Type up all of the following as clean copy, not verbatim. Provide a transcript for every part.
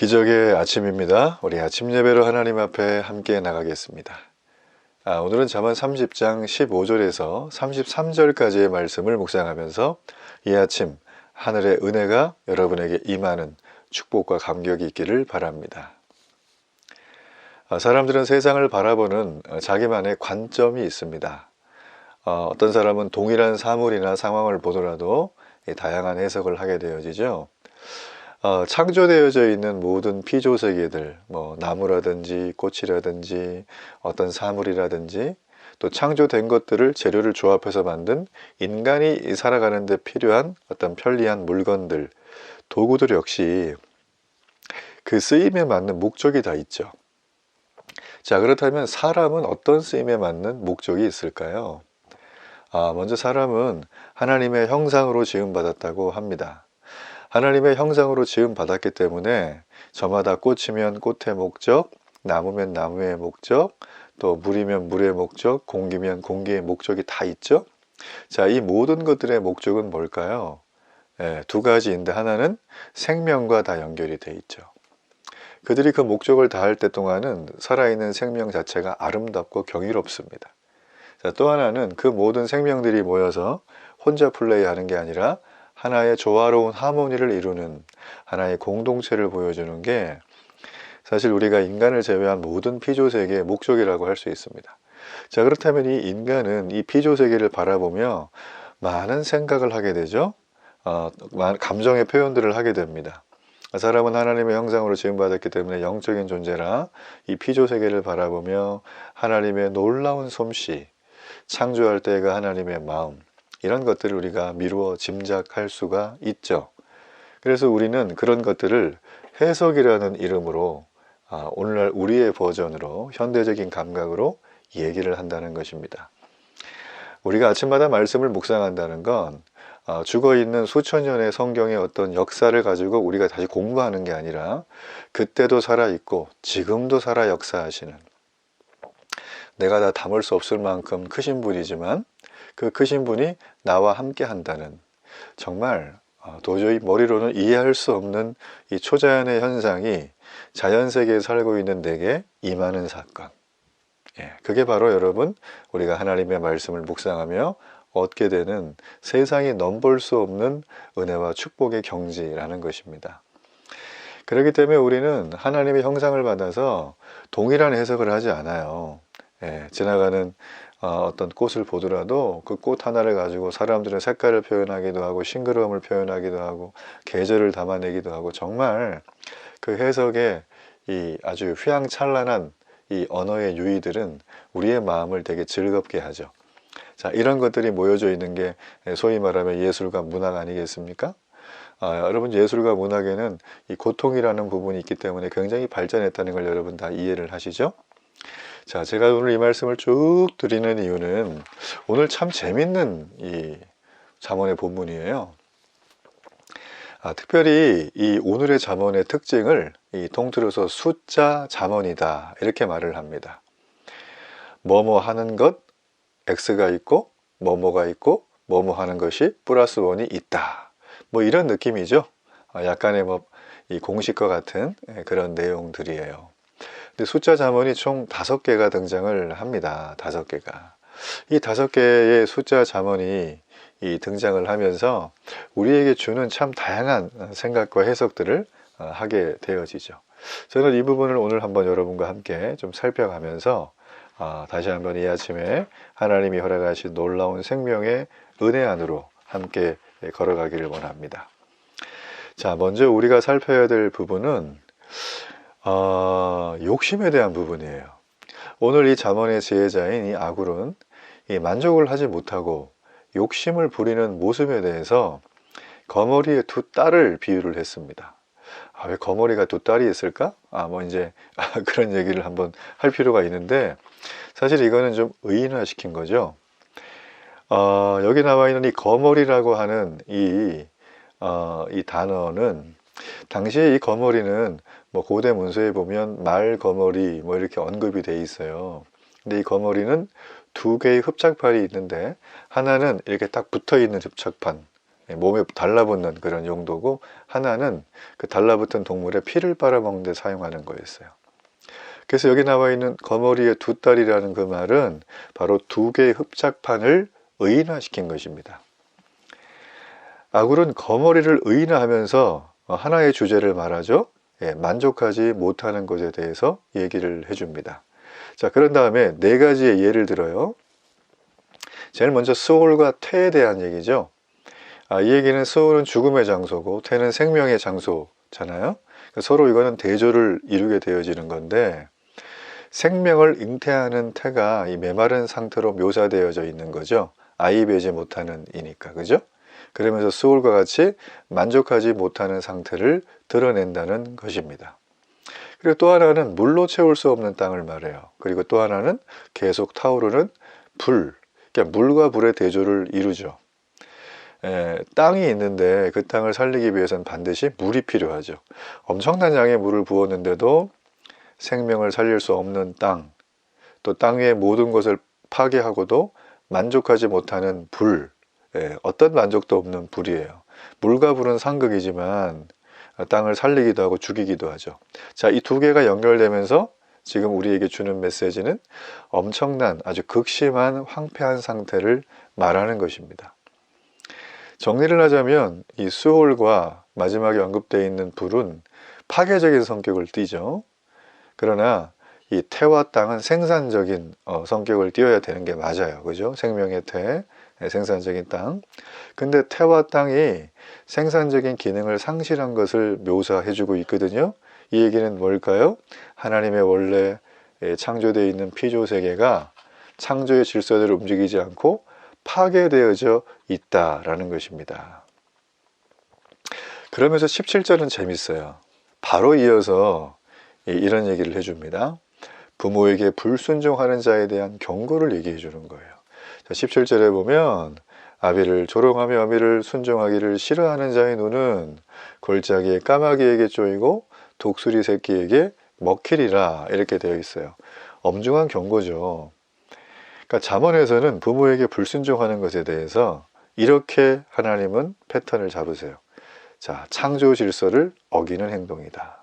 기적의 아침입니다. 우리 아침 예배로 하나님 앞에 함께 나가겠습니다. 오늘은 잠언 30장 15절에서 33절까지의 말씀을 묵상하면서 이 아침 하늘의 은혜가 여러분에게 임하는 축복과 감격이 있기를 바랍니다. 사람들은 세상을 바라보는 자기만의 관점이 있습니다. 어떤 사람은 동일한 사물이나 상황을 보더라도 다양한 해석을 하게 되어지죠. 창조되어져 있는 모든 피조세계들, 나무라든지 꽃이라든지 어떤 사물이라든지 또 창조된 것들을 재료를 조합해서 만든 인간이 살아가는 데 필요한 어떤 편리한 물건들, 도구들 역시 그 쓰임에 맞는 목적이 다 있죠. 자, 그렇다면 사람은 어떤 쓰임에 맞는 목적이 있을까요? 먼저 사람은 하나님의 형상으로 지음받았다고 합니다. 하나님의 형상으로 지음받았기 때문에 저마다 꽃이면 꽃의 목적, 나무면 나무의 목적, 또 물이면 물의 목적, 공기면 공기의 목적이 다 있죠. 자, 이 모든 것들의 목적은 뭘까요? 두 가지인데 하나는 생명과 다 연결이 돼 있죠. 그들이 그 목적을 다할 때 동안은 살아있는 생명 자체가 아름답고 경이롭습니다. 자, 또 하나는 그 모든 생명들이 모여서 혼자 플레이하는 게 아니라 하나의 조화로운 하모니를 이루는 하나의 공동체를 보여주는 게 사실 우리가 인간을 제외한 모든 피조세계의 목적이라고 할 수 있습니다. 자, 그렇다면 이 인간은 이 피조세계를 바라보며 많은 생각을 하게 되죠. 감정의 표현들을 하게 됩니다. 사람은 하나님의 형상으로 지음받았기 때문에 영적인 존재라 이 피조세계를 바라보며 하나님의 놀라운 솜씨, 창조할 때가 하나님의 마음, 이런 것들을 우리가 미루어 짐작할 수가 있죠. 그래서 우리는 그런 것들을 해석이라는 이름으로 오늘날 우리의 버전으로 현대적인 감각으로 얘기를 한다는 것입니다. 우리가 아침마다 말씀을 묵상한다는 건 죽어있는 수천 년의 성경의 어떤 역사를 가지고 우리가 다시 공부하는 게 아니라 그때도 살아있고 지금도 살아 역사하시는, 내가 다 담을 수 없을 만큼 크신 분이지만 그 크신 분이 나와 함께 한다는, 정말 도저히 머리로는 이해할 수 없는 이 초자연의 현상이 자연세계에 살고 있는 내게 임하는 사건. 그게 바로 여러분, 우리가 하나님의 말씀을 묵상하며 얻게 되는 세상이 넘볼 수 없는 은혜와 축복의 경지라는 것입니다. 그렇기 때문에 우리는 하나님의 형상을 받아서 동일한 해석을 하지 않아요. 지나가는 어떤 꽃을 보더라도 그 꽃 하나를 가지고 사람들은 색깔을 표현하기도 하고 싱그러움을 표현하기도 하고 계절을 담아내기도 하고, 정말 그 해석의 이 아주 휘황찬란한 이 언어의 유희들은 우리의 마음을 되게 즐겁게 하죠. 자, 이런 것들이 모여져 있는 게 소위 말하면 예술과 문학 아니겠습니까? 여러분, 예술과 문학에는 이 고통이라는 부분이 있기 때문에 굉장히 발전했다는 걸 여러분 다 이해를 하시죠? 자, 제가 오늘 이 말씀을 쭉 드리는 이유는 오늘 참 재밌는 이 잠언의 본문이에요. 특별히 이 오늘의 잠언의 특징을 통틀어서 숫자 잠언이다, 이렇게 말을 합니다. 뭐뭐 하는 것, X가 있고 뭐뭐가 있고 뭐뭐 하는 것이 플러스 1이 있다, 이런 느낌이죠. 약간의 이 공식과 같은 그런 내용들이에요. 근데 숫자 잠언이 총 5개가 등장을 합니다. 5개가. 이 5개의 숫자 잠언이 등장을 하면서 우리에게 주는 참 다양한 생각과 해석들을 하게 되어지죠. 저는 이 부분을 오늘 한번 여러분과 함께 좀 살펴가면서 다시 한번 이 아침에 하나님이 허락하신 놀라운 생명의 은혜 안으로 함께 걸어가기를 원합니다. 자, 먼저 우리가 살펴야 될 부분은 욕심에 대한 부분이에요. 오늘 이 잠언의 지혜자인 이 아굴은 이 만족을 하지 못하고 욕심을 부리는 모습에 대해서 거머리의 두 딸을 비유를 했습니다. 왜 거머리가 두 딸이 있을까? 그런 얘기를 한번 할 필요가 있는데, 사실 이거는 좀 의인화시킨 거죠. 여기 나와 있는 이 거머리라고 하는 이 단어는, 당시에 이 거머리는 고대 문서에 보면 말 거머리 이렇게 언급이 돼 있어요. 근데 이 거머리는 2개의 흡착판이 있는데 하나는 이렇게 딱 붙어 있는 흡착판, 몸에 달라붙는 그런 용도고, 하나는 그 달라붙은 동물의 피를 빨아먹는 데 사용하는 거였어요. 그래서 여기 나와 있는 거머리의 두 딸이라는 그 말은 바로 두 개의 흡착판을 의인화시킨 것입니다. 아굴은 거머리를 의인화하면서 하나의 주제를 말하죠. 만족하지 못하는 것에 대해서 얘기를 해줍니다. 자, 그런 다음에 네 가지의 예를 들어요. 제일 먼저 스올과 퇴에 대한 얘기죠. 이 얘기는 스올은 죽음의 장소고 퇴는 생명의 장소잖아요. 서로 이거는 대조를 이루게 되어지는 건데, 생명을 잉태하는 태가 이 메마른 상태로 묘사되어져 있는 거죠. 아이 배지 못하는 이니까, 그죠? 그러면서 스올과 같이 만족하지 못하는 상태를 드러낸다는 것입니다. 그리고 또 하나는 물로 채울 수 없는 땅을 말해요. 그리고 또 하나는 계속 타오르는 불, 그러니까 물과 불의 대조를 이루죠. 땅이 있는데 그 땅을 살리기 위해서는 반드시 물이 필요하죠. 엄청난 양의 물을 부었는데도 생명을 살릴 수 없는 땅, 또 땅 위의 모든 것을 파괴하고도 만족하지 못하는 불, 어떤 만족도 없는 불이에요. 물과 불은 상극이지만 땅을 살리기도 하고 죽이기도 하죠. 자, 이 두 개가 연결되면서 지금 우리에게 주는 메시지는 엄청난 아주 극심한 황폐한 상태를 말하는 것입니다. 정리를 하자면 이 수홀과 마지막에 언급되어 있는 불은 파괴적인 성격을 띠죠. 그러나 이 태와 땅은 생산적인 성격을 띄어야 되는 게 맞아요. 그죠? 생명의 태, 생산적인 땅. 근데 태와 땅이 생산적인 기능을 상실한 것을 묘사해주고 있거든요. 이 얘기는 뭘까요? 하나님의 원래 창조되어 있는 피조 세계가 창조의 질서대로 움직이지 않고 파괴되어져 있다라는 것입니다. 그러면서 17절은 재밌어요. 바로 이어서 이런 얘기를 해줍니다. 부모에게 불순종하는 자에 대한 경고를 얘기해 주는 거예요. 자, 17절에 보면 아비를 조롱하며 어미를 순종하기를 싫어하는 자의 눈은 골짜기에 까마귀에게 쪼이고 독수리 새끼에게 먹히리라, 이렇게 되어 있어요. 엄중한 경고죠. 그러니까 잠언에서는 부모에게 불순종하는 것에 대해서 이렇게 하나님은 패턴을 잡으세요. 자, 창조 질서를 어기는 행동이다.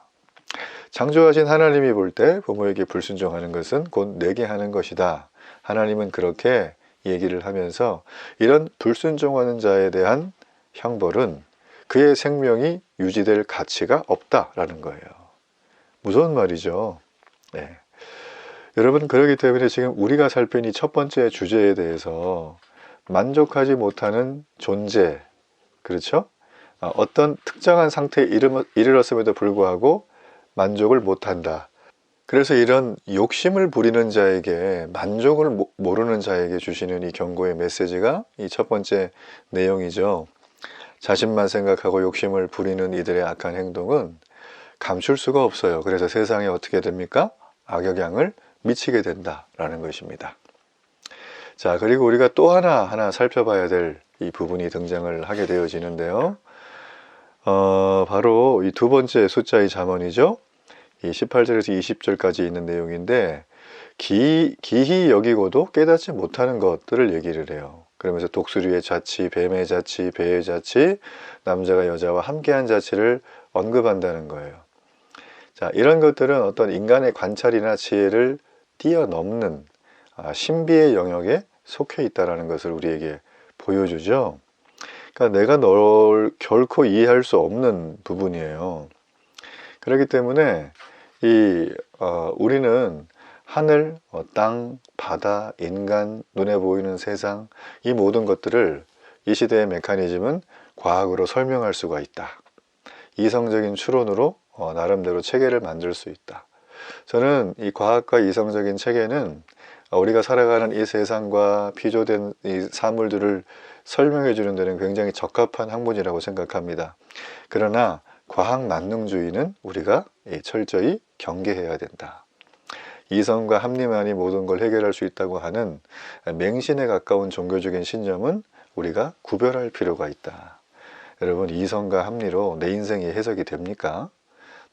창조하신 하나님이 볼 때 부모에게 불순종하는 것은 곧 내게 하는 것이다. 하나님은 그렇게 얘기를 하면서 이런 불순종하는 자에 대한 형벌은 그의 생명이 유지될 가치가 없다라는 거예요. 무서운 말이죠. 네. 여러분, 그렇기 때문에 지금 우리가 살핀 이 첫 번째 주제에 대해서 만족하지 못하는 존재, 그렇죠? 어떤 특정한 상태에 이르렀음에도 불구하고 만족을 못한다. 그래서 이런 욕심을 부리는 자에게, 만족을 모르는 자에게 주시는 이 경고의 메시지가 이 첫 번째 내용이죠. 자신만 생각하고 욕심을 부리는 이들의 악한 행동은 감출 수가 없어요. 그래서 세상에 어떻게 됩니까? 악영향을 미치게 된다라는 것입니다. 자, 그리고 우리가 또 하나 살펴봐야 될 이 부분이 등장을 하게 되어지는데요. 바로 이 두 번째 숫자의 잠언이죠. 이 18절에서 20절까지 있는 내용인데, 기히 여기고도 깨닫지 못하는 것들을 얘기를 해요. 그러면서 독수리의 자치, 뱀의 자치, 배의 자치, 남자가 여자와 함께한 자치를 언급한다는 거예요. 자, 이런 것들은 어떤 인간의 관찰이나 지혜를 뛰어넘는 신비의 영역에 속해 있다는 것을 우리에게 보여주죠. 그러니까 내가 널 결코 이해할 수 없는 부분이에요. 그렇기 때문에 우리는 하늘, 땅, 바다, 인간, 눈에 보이는 세상, 이 모든 것들을 이 시대의 메커니즘은 과학으로 설명할 수가 있다. 이성적인 추론으로 나름대로 체계를 만들 수 있다. 저는 이 과학과 이성적인 체계는 우리가 살아가는 이 세상과 피조된 이 사물들을 설명해 주는 데는 굉장히 적합한 학문이라고 생각합니다. 그러나 과학 만능주의는 우리가 철저히 경계해야 된다. 이성과 합리만이 모든 걸 해결할 수 있다고 하는 맹신에 가까운 종교적인 신념은 우리가 구별할 필요가 있다. 여러분, 이성과 합리로 내 인생이 해석이 됩니까?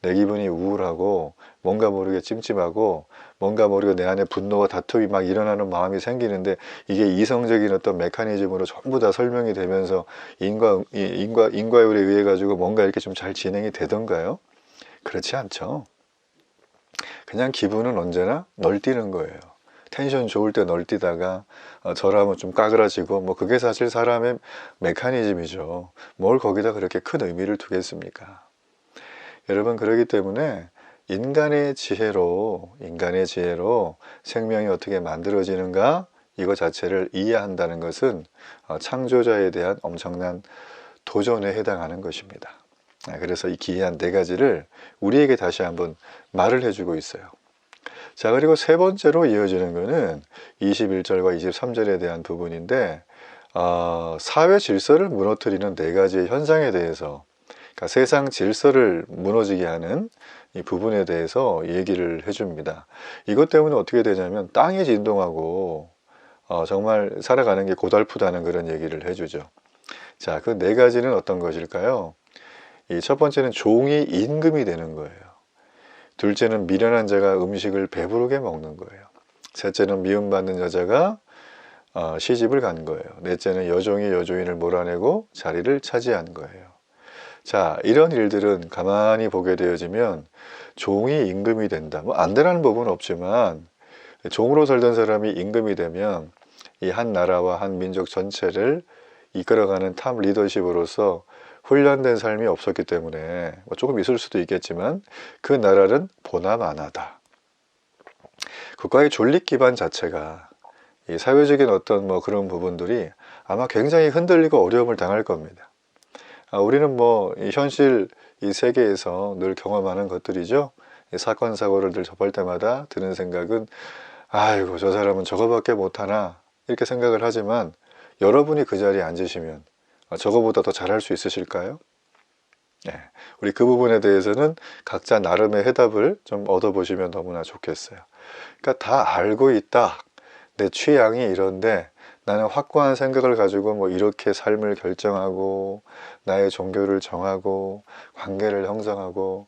내 기분이 우울하고 뭔가 모르게 찜찜하고 뭔가 모르게 내 안에 분노와 다툼이 막 일어나는 마음이 생기는데 이게 이성적인 어떤 메커니즘으로 전부 다 설명이 되면서 인과율에 의해 가지고 뭔가 이렇게 좀 잘 진행이 되던가요? 그렇지 않죠. 그냥 기분은 언제나 널뛰는 거예요. 텐션 좋을 때 널뛰다가 저라면 좀 까그라지고 뭐 그게 사실 사람의 메커니즘이죠. 뭘 거기다 그렇게 큰 의미를 두겠습니까? 여러분, 그러기 때문에 인간의 지혜로 생명이 어떻게 만들어지는가, 이거 자체를 이해한다는 것은 창조자에 대한 엄청난 도전에 해당하는 것입니다. 그래서 이 기이한 네 가지를 우리에게 다시 한번 말을 해주고 있어요. 자, 그리고 세 번째로 이어지는 것은 21절과 23절에 대한 부분인데, 사회 질서를 무너뜨리는 네 가지의 현상에 대해서, 그러니까 세상 질서를 무너지게 하는 이 부분에 대해서 얘기를 해줍니다. 이것 때문에 어떻게 되냐면 땅이 진동하고 정말 살아가는 게 고달프다는 그런 얘기를 해주죠. 자, 그 네 가지는 어떤 것일까요? 이 첫 번째는 종이 임금이 되는 거예요. 둘째는 미련한 자가 음식을 배부르게 먹는 거예요. 셋째는 미움받는 여자가 시집을 간 거예요. 넷째는 여종이 여주인을 몰아내고 자리를 차지한 거예요. 자, 이런 일들은 가만히 보게 되어지면 종이 임금이 된다. 뭐 안 되라는 법은 없지만 종으로 살던 사람이 임금이 되면 이 한 나라와 한 민족 전체를 이끌어가는 탑 리더십으로서 훈련된 삶이 없었기 때문에 뭐 조금 있을 수도 있겠지만 그 나라는 보나마나다. 국가의 존립 기반 자체가 이 사회적인 어떤 뭐 그런 부분들이 아마 굉장히 흔들리고 어려움을 당할 겁니다. 우리는 뭐 이 현실 이 세계에서 늘 경험하는 것들이죠. 이 사건 사고를 늘 접할 때마다 드는 생각은 아이고 저 사람은 저거밖에 못하나 이렇게 생각을 하지만 여러분이 그 자리에 앉으시면 저거보다 더 잘할 수 있으실까요? 네, 우리 그 부분에 대해서는 각자 나름의 해답을 좀 얻어보시면 너무나 좋겠어요. 그러니까 다 알고 있다. 내 취향이 이런데 나는 확고한 생각을 가지고 뭐 이렇게 삶을 결정하고 나의 종교를 정하고 관계를 형성하고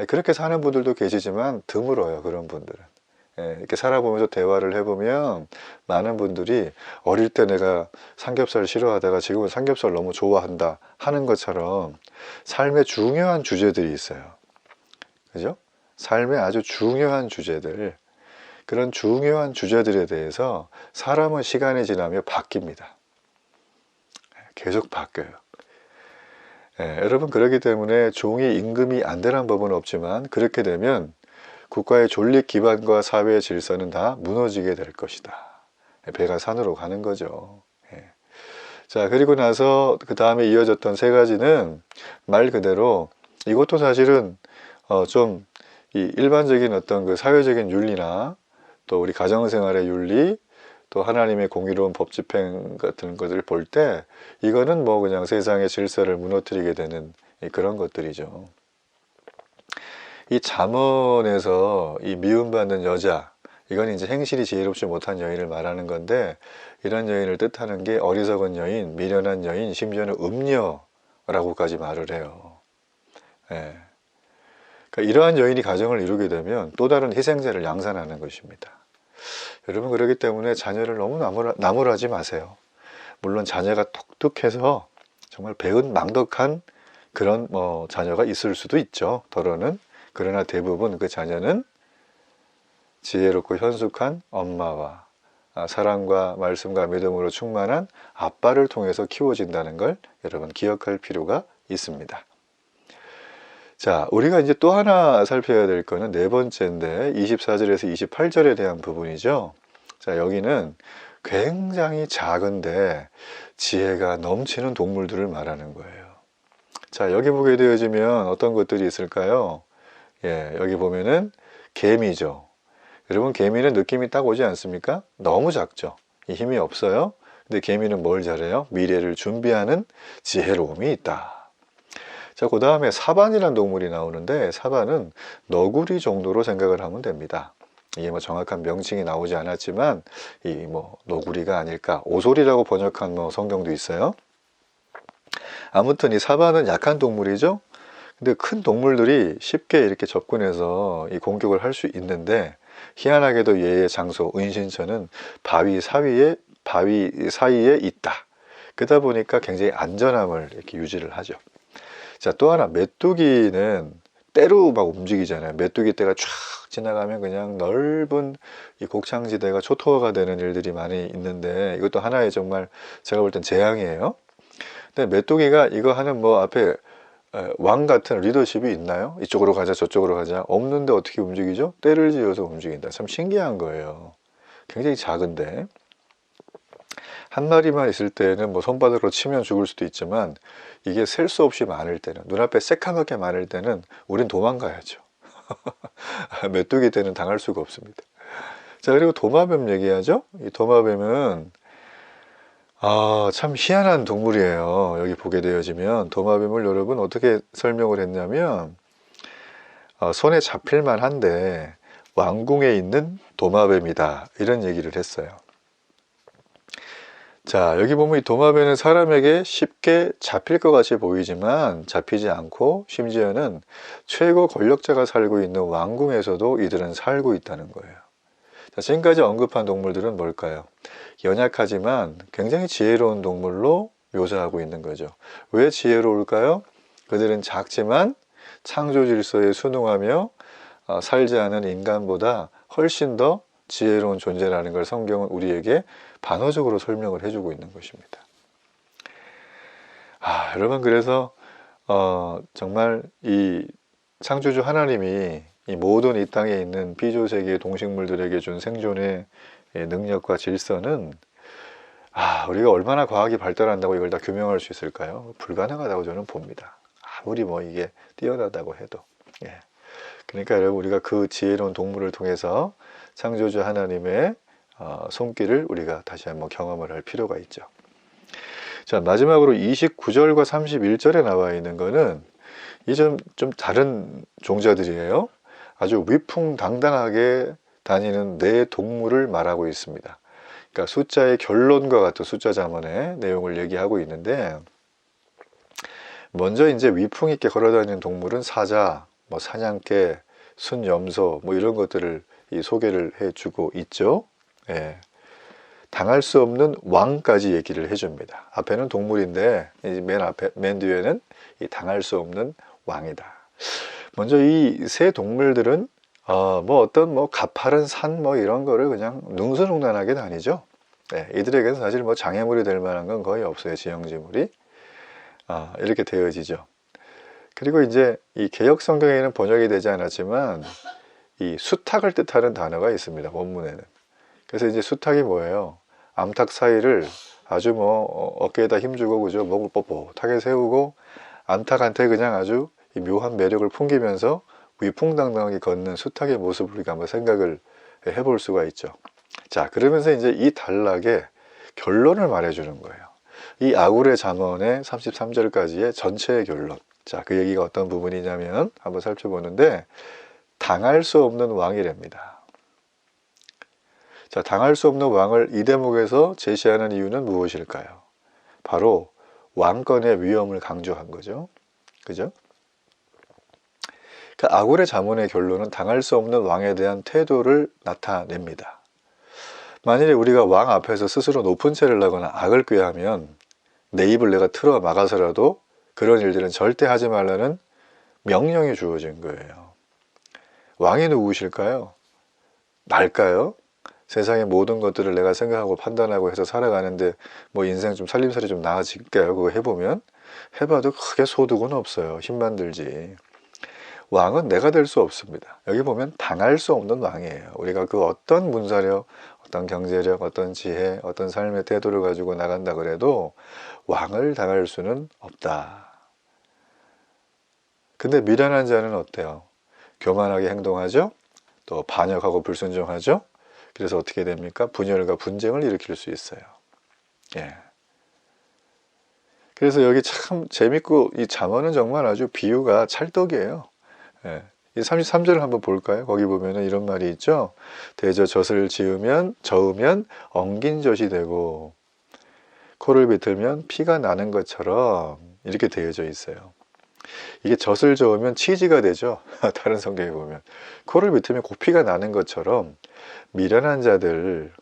그렇게 사는 분들도 계시지만 드물어요. 그런 분들은. 이렇게 살아보면서 대화를 해보면 많은 분들이 어릴 때 내가 삼겹살 싫어하다가 지금은 삼겹살 너무 좋아한다 하는 것처럼 삶의 중요한 주제들이 있어요. 그죠? 삶의 아주 중요한 주제들, 그런 중요한 주제들에 대해서 사람은 시간이 지나며 바뀝니다. 계속 바뀌어요. 여러분, 그렇기 때문에 종이 임금이 안 되는 법은 없지만 그렇게 되면 국가의 존립 기반과 사회의 질서는 다 무너지게 될 것이다. 배가 산으로 가는 거죠. 자, 그리고 나서 그 다음에 이어졌던 세 가지는 말 그대로 이것도 사실은 좀 이 일반적인 어떤 그 사회적인 윤리나 또 우리 가정생활의 윤리, 또 하나님의 공의로운 법 집행 같은 것을 볼 때 이거는 뭐 그냥 세상의 질서를 무너뜨리게 되는 그런 것들이죠. 이 잠언에서 이 미움받는 여자, 이건 이제 행실이 지혜롭지 못한 여인을 말하는 건데, 이런 여인을 뜻하는 게 어리석은 여인, 미련한 여인, 심지어는 음녀라고까지 말을 해요. 그러니까 이러한 여인이 가정을 이루게 되면 또 다른 희생자를 양산하는 것입니다. 여러분, 그렇기 때문에 자녀를 너무 나무라지 마세요. 물론 자녀가 독특해서 정말 배은망덕한 그런 자녀가 있을 수도 있죠. 더러는. 그러나 대부분 그 자녀는 지혜롭고 현숙한 엄마와 사랑과 말씀과 믿음으로 충만한 아빠를 통해서 키워진다는 걸 여러분 기억할 필요가 있습니다. 자, 우리가 이제 또 하나 살펴야 될 거는 네 번째인데 24절에서 28절에 대한 부분이죠. 자, 여기는 굉장히 작은데 지혜가 넘치는 동물들을 말하는 거예요. 자, 여기 보게 되어지면 어떤 것들이 있을까요? 여기 보면은 개미죠. 여러분, 개미는 느낌이 딱 오지 않습니까? 너무 작죠. 힘이 없어요. 근데 개미는 뭘 잘해요? 미래를 준비하는 지혜로움이 있다. 자, 그 다음에 사반이라는 동물이 나오는데 사반은 너구리 정도로 생각을 하면 됩니다. 이게 뭐 정확한 명칭이 나오지 않았지만 이 뭐 너구리가 아닐까, 오솔이라고 번역한 뭐 성경도 있어요. 아무튼 이 사반은 약한 동물이죠. 근데 큰 동물들이 쉽게 이렇게 접근해서 이 공격을 할 수 있는데, 희한하게도 얘의 장소 은신처는 바위 사이에 있다. 그러다 보니까 굉장히 안전함을 이렇게 유지를 하죠. 자, 또 하나, 메뚜기는 때로 막 움직이잖아요. 메뚜기 떼가 쫙 지나가면 그냥 넓은 이 곡창지대가 초토화가 되는 일들이 많이 있는데, 이것도 하나의 정말 제가 볼 땐 재앙이에요. 근데 메뚜기가 이거 하는 뭐 앞에 왕 같은 리더십이 있나요? 이쪽으로 가자 저쪽으로 가자. 없는데 어떻게 움직이죠? 때를 지어서 움직인다. 참 신기한 거예요. 굉장히 작은데 한 마리만 있을 때는 뭐 손바닥으로 치면 죽을 수도 있지만, 이게 셀 수 없이 많을 때는, 눈앞에 새카맣게 많을 때는 우린 도망가야죠. 메뚜기 때는 당할 수가 없습니다. 자, 그리고 도마뱀 얘기하죠. 이 도마뱀은 참 희한한 동물이에요. 여기 보게 되어지면 도마뱀을 여러분 어떻게 설명을 했냐면, 손에 잡힐만 한데 왕궁에 있는 도마뱀이다, 이런 얘기를 했어요. 자, 여기 보면 이 도마뱀은 사람에게 쉽게 잡힐 것 같이 보이지만 잡히지 않고, 심지어는 최고 권력자가 살고 있는 왕궁에서도 이들은 살고 있다는 거예요. 자, 지금까지 언급한 동물들은 뭘까요? 연약하지만 굉장히 지혜로운 동물로 묘사하고 있는 거죠. 왜 지혜로울까요? 그들은 작지만 창조 질서에 순응하며 살지 않은 인간보다 훨씬 더 지혜로운 존재라는 걸 성경은 우리에게 반어적으로 설명을 해주고 있는 것입니다. 여러분, 그래서 정말 이 창조주 하나님이 이 모든 이 땅에 있는 피조세계의 동식물들에게 준 생존의 능력과 질서는 우리가 얼마나 과학이 발달한다고 이걸 다 규명할 수 있을까요? 불가능하다고 저는 봅니다. 아무리 뭐 이게 뛰어나다고 해도. 그러니까 여러분, 우리가 그 지혜로운 동물을 통해서 창조주 하나님의 손길을 우리가 다시 한번 경험을 할 필요가 있죠. 자, 마지막으로 29절과 31절에 나와 있는 거는 이 좀 다른 종자들이에요. 아주 위풍당당하게 다니는 네 동물을 말하고 있습니다. 그러니까 숫자의 결론과 같은 숫자 잠언의 내용을 얘기하고 있는데, 먼저 이제 위풍 있게 걸어다니는 동물은 사자, 뭐 사냥개, 순염소, 뭐 이런 것들을 소개를 해주고 있죠. 당할 수 없는 왕까지 얘기를 해줍니다. 앞에는 동물인데 맨 뒤에는 이 당할 수 없는 왕이다. 먼저 이 세 동물들은 어떤 가파른 산 이런 거를 그냥 능수능란하게 다니죠. 이들에게는 사실 장애물이 될 만한 건 거의 없어요. 지형지물이 이렇게 되어지죠. 그리고 이제 이 개역 성경에는 번역이 되지 않았지만 이 수탉을 뜻하는 단어가 있습니다. 원문에는. 그래서 이제 수탉이 뭐예요? 암탉 사이를 아주 어깨에다 힘주고, 그죠? 목을 뻣뻣하게 세우고 암탉한테 그냥 아주 이 묘한 매력을 풍기면서 위풍당당하게 걷는 수탉의 모습을 우리가 한번 생각을 해볼 수가 있죠. 자, 그러면서 이제 이 단락의 결론을 말해주는 거예요. 이 아굴의 잠언의 33절까지의 전체의 결론. 자, 그 얘기가 어떤 부분이냐면 한번 살펴보는데, 당할 수 없는 왕이랍니다. 자, 당할 수 없는 왕을 이 대목에서 제시하는 이유는 무엇일까요? 바로 왕권의 위엄을 강조한 거죠. 그죠? 그 아굴의 잠언의 결론은 당할 수 없는 왕에 대한 태도를 나타냅니다. 만일에 우리가 왕 앞에서 스스로 높은 채를 하거나 악을 꾀하면 내 입을 내가 틀어 막아서라도 그런 일들은 절대 하지 말라는 명령이 주어진 거예요. 왕이 누구실까요? 날까요? 세상의 모든 것들을 내가 생각하고 판단하고 해서 살아가는데 인생 좀 살림살이 좀 나아질까요? 그거 해보면 해봐도 크게 소득은 없어요. 힘만 들지. 왕은 내가 될 수 없습니다. 여기 보면 당할 수 없는 왕이에요. 우리가 그 어떤 문사력, 어떤 경제력, 어떤 지혜, 어떤 삶의 태도를 가지고 나간다 그래도 왕을 당할 수는 없다. 근데 미련한 자는 어때요? 교만하게 행동하죠? 또 반역하고 불순종하죠? 그래서 어떻게 됩니까? 분열과 분쟁을 일으킬 수 있어요. 그래서 여기 참 재밌고, 이 잠언은 정말 아주 비유가 찰떡이에요. 이 33절을 한번 볼까요? 거기 보면은 이런 말이 있죠. 대저 젖을 저으면 엉긴 젖이 되고 코를 비틀면 피가 나는 것처럼 이렇게 되어져 있어요. 이게 젖을 저으면 치즈가 되죠. 다른 성경에 보면 코를 비틀면 고피가 나는 것처럼 미련한 자들,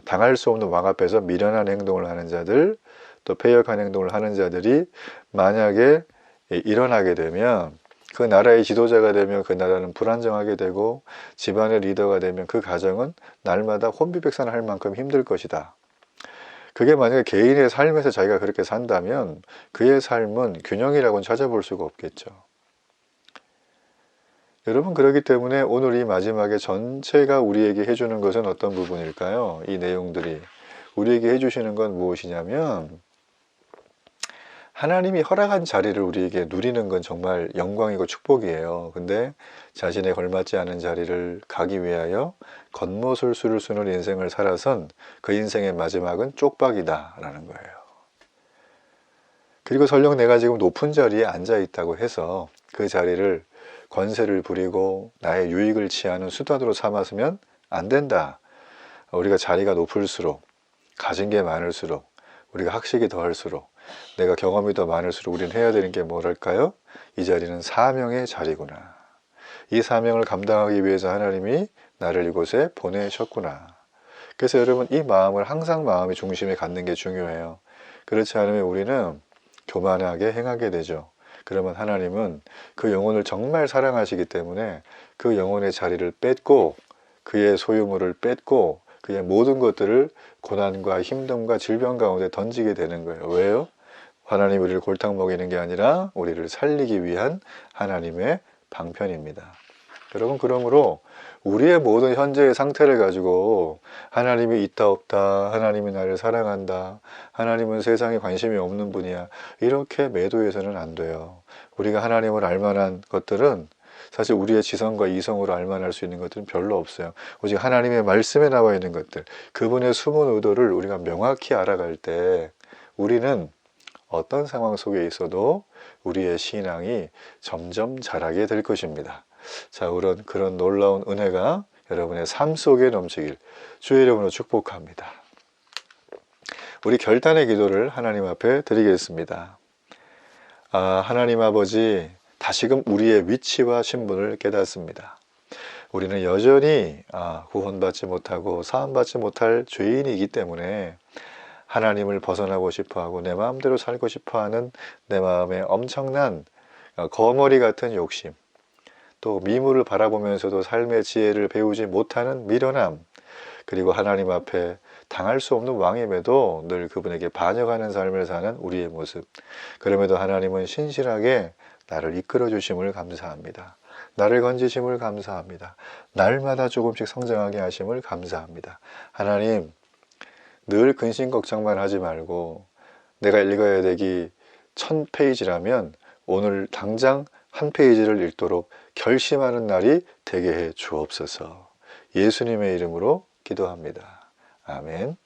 당할 수 없는 왕 앞에서 미련한 행동을 하는 자들, 또 패역한 행동을 하는 자들이 만약에 일어나게 되면, 그 나라의 지도자가 되면 그 나라는 불안정하게 되고, 집안의 리더가 되면 그 가정은 날마다 혼비백산할 만큼 힘들 것이다. 그게 만약에 개인의 삶에서 자기가 그렇게 산다면 그의 삶은 균형이라고는 찾아볼 수가 없겠죠. 여러분, 그렇기 때문에 오늘 이 마지막에 전체가 우리에게 해주는 것은 어떤 부분일까요? 이 내용들이 우리에게 해주시는 건 무엇이냐면, 하나님이 허락한 자리를 우리에게 누리는 건 정말 영광이고 축복이에요. 근데 자신에 걸맞지 않은 자리를 가기 위하여 겉모술수를 쓰는 인생을 살아선 그 인생의 마지막은 쪽박이다 라는 거예요. 그리고 설령 내가 지금 높은 자리에 앉아 있다고 해서 그 자리를 권세를 부리고 나의 유익을 취하는 수단으로 삼았으면 안 된다. 우리가 자리가 높을수록, 가진 게 많을수록, 우리가 학식이 더할수록, 내가 경험이 더 많을수록 우리는 해야 되는 게 뭐랄까요? 이 자리는 사명의 자리구나. 이 사명을 감당하기 위해서 하나님이 나를 이곳에 보내셨구나. 그래서 여러분, 이 마음을 항상 마음의 중심에 갖는 게 중요해요. 그렇지 않으면 우리는 교만하게 행하게 되죠. 그러면 하나님은 그 영혼을 정말 사랑하시기 때문에 그 영혼의 자리를 뺏고, 그의 소유물을 뺏고, 그의 모든 것들을 고난과 힘듦과 질병 가운데 던지게 되는 거예요. 왜요? 하나님 우리를 골탕 먹이는 게 아니라 우리를 살리기 위한 하나님의 방편입니다. 여러분, 그러므로 우리의 모든 현재의 상태를 가지고 하나님이 있다 없다, 하나님이 나를 사랑한다, 하나님은 세상에 관심이 없는 분이야, 이렇게 매도해서는 안 돼요. 우리가 하나님을 알만한 것들은 사실 우리의 지성과 이성으로 알만할 수 있는 것들은 별로 없어요. 오직 하나님의 말씀에 나와 있는 것들, 그분의 숨은 의도를 우리가 명확히 알아갈 때 우리는 어떤 상황 속에 있어도 우리의 신앙이 점점 자라게 될 것입니다. 자, 그런 놀라운 은혜가 여러분의 삶 속에 넘치길 주의 이름으로 축복합니다. 우리 결단의 기도를 하나님 앞에 드리겠습니다. 하나님 아버지, 다시금 우리의 위치와 신분을 깨닫습니다. 우리는 여전히 구원받지 못하고 사함받지 못할 죄인이기 때문에 하나님을 벗어나고 싶어하고 내 마음대로 살고 싶어하는 내 마음의 엄청난 거머리 같은 욕심, 또 미물을 바라보면서도 삶의 지혜를 배우지 못하는 미련함, 그리고 하나님 앞에 당할 수 없는 왕임에도 늘 그분에게 반역하는 삶을 사는 우리의 모습, 그럼에도 하나님은 신실하게 나를 이끌어 주심을 감사합니다. 나를 건지심을 감사합니다. 날마다 조금씩 성장하게 하심을 감사합니다. 하나님, 늘 근심 걱정만 하지 말고 내가 읽어야 되기 1000페이지라면 오늘 당장 한 페이지를 읽도록 결심하는 날이 되게 해 주옵소서. 예수님의 이름으로 기도합니다. 아멘.